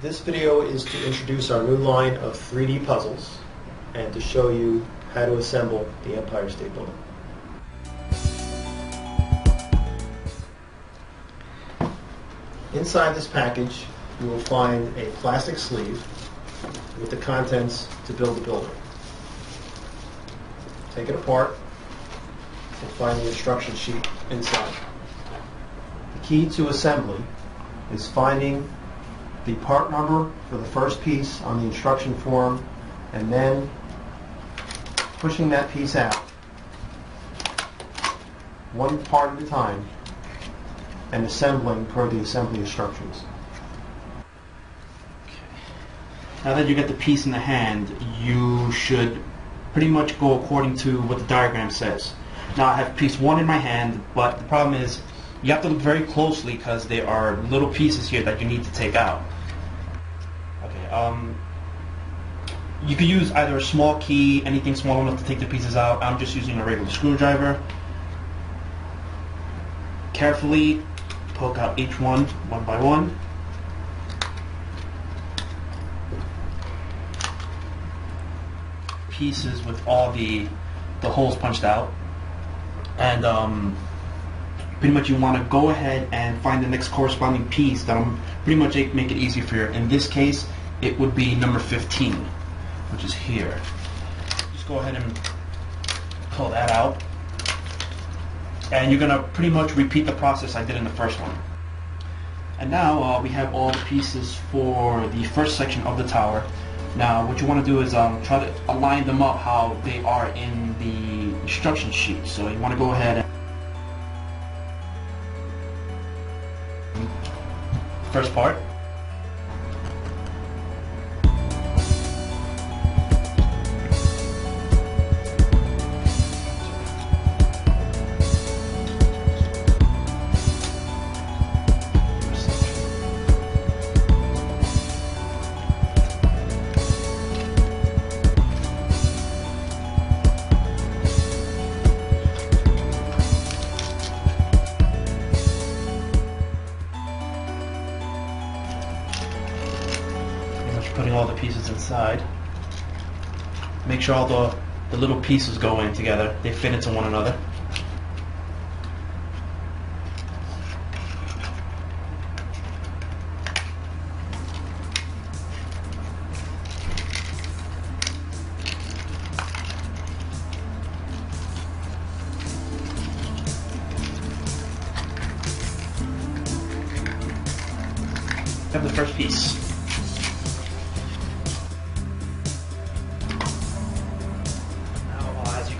This video is to introduce our new line of 3D puzzles and to show you how to assemble the Empire State Building. Inside this package, you will find a plastic sleeve with the contents to build the building. Take it apart and find the instruction sheet inside. The key to assembly is finding the part number for the first piece on the instruction form and then pushing that piece out one part at a time and assembling per the assembly instructions. Now that you get the piece in the hand, you should pretty much go according to what the diagram says. Now I have piece 1 in my hand, but the problem is you have to look very closely because there are little pieces here that you need to take out. Okay, you could use either a small key, anything small enough to take the pieces out. I'm just using a regular screwdriver. Carefully poke out each one by one. Pieces with all the holes punched out, and pretty much you want to go ahead and find the next corresponding piece that'll pretty much make it easy for you. In this case, it would be number 15, which is here. Just go ahead and pull that out, and you're gonna pretty much repeat the process I did in the first one. And now we have all the pieces for the first section of the tower. Now what you want to do is try to align them up how they are in the instruction sheet. So you want to go ahead and first part. Putting all the pieces inside. Make sure all the little pieces go in together. They fit into one another. Have the first piece.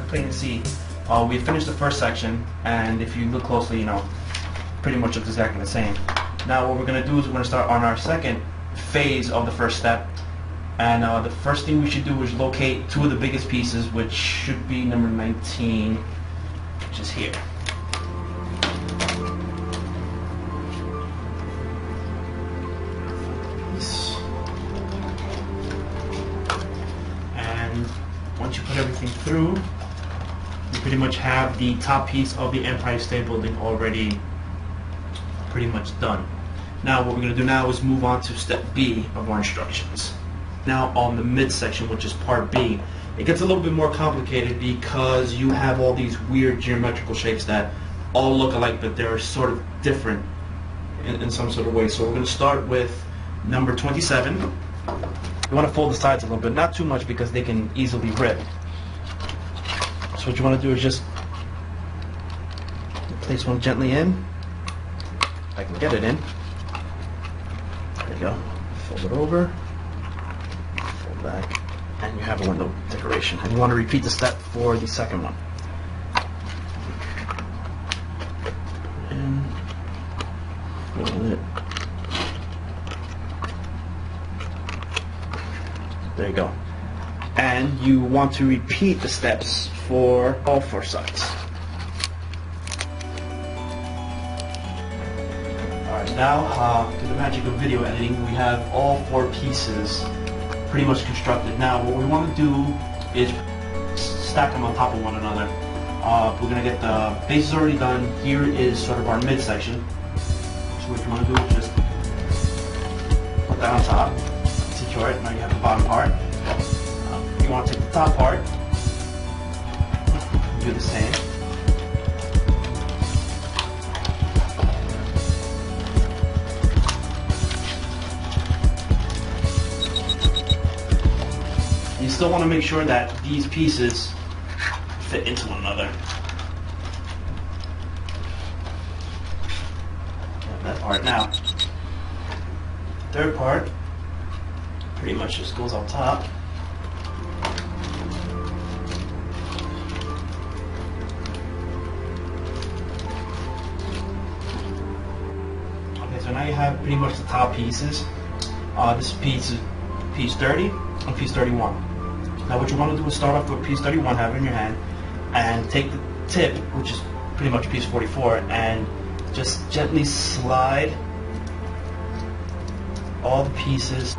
Plain to see, we finished the first section, and if you look closely, pretty much looks exactly the same. Now what we're going to do is we're going to start on our second phase of the first step, and the first thing we should do is locate two of the biggest pieces, which should be number 19, which is here. And once you put everything through, you pretty much have the top piece of the Empire State Building already pretty much done. Now what we're going to do now is move on to step B of our instructions. Now on the midsection, which is part B, it gets a little bit more complicated because you have all these weird geometrical shapes that all look alike, but they're sort of different in some sort of way. So we're going to start with number 27. You want to fold the sides a little bit, not too much because they can easily rip. So what you want to do is just place one gently in. I can get it in. There you go. Fold it over. Fold back. And you have a window decoration. And you want to repeat the step for the second one. And fold it. There you go. And you want to repeat the steps for all 4 sides. Alright, now through the magic of video editing, we have all 4 pieces pretty much constructed. Now what we want to do is stack them on top of one another. We're going to get the bases already done. Here is sort of our midsection. So what you want to do is just put put that on top, secure it. Now you have the bottom part. You want to take the top part, do the same. You still want to make sure that these pieces fit into one another. That part now. Third part pretty much just goes on top. Okay, so now you have pretty much the top pieces. This piece is piece 30 and piece 31. Now what you want to do is start off with piece 31, have it in your hand, and take the tip, which is pretty much piece 44, and just gently slide all the pieces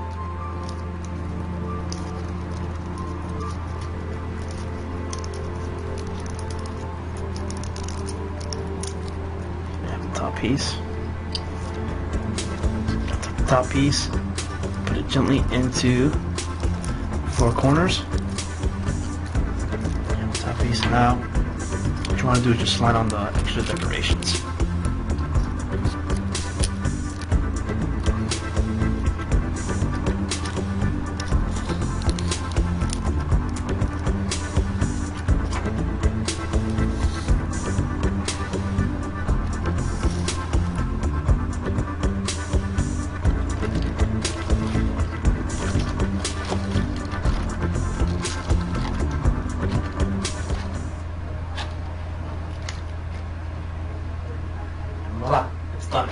and the top piece. Take the top piece, put it gently into the four corners. And the top piece. Now, what you want to do is just slide on the extra decorations. Voila, it's done.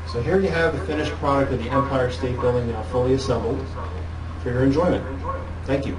So here you have the finished product of the Empire State Building now fully assembled for your enjoyment. Thank you.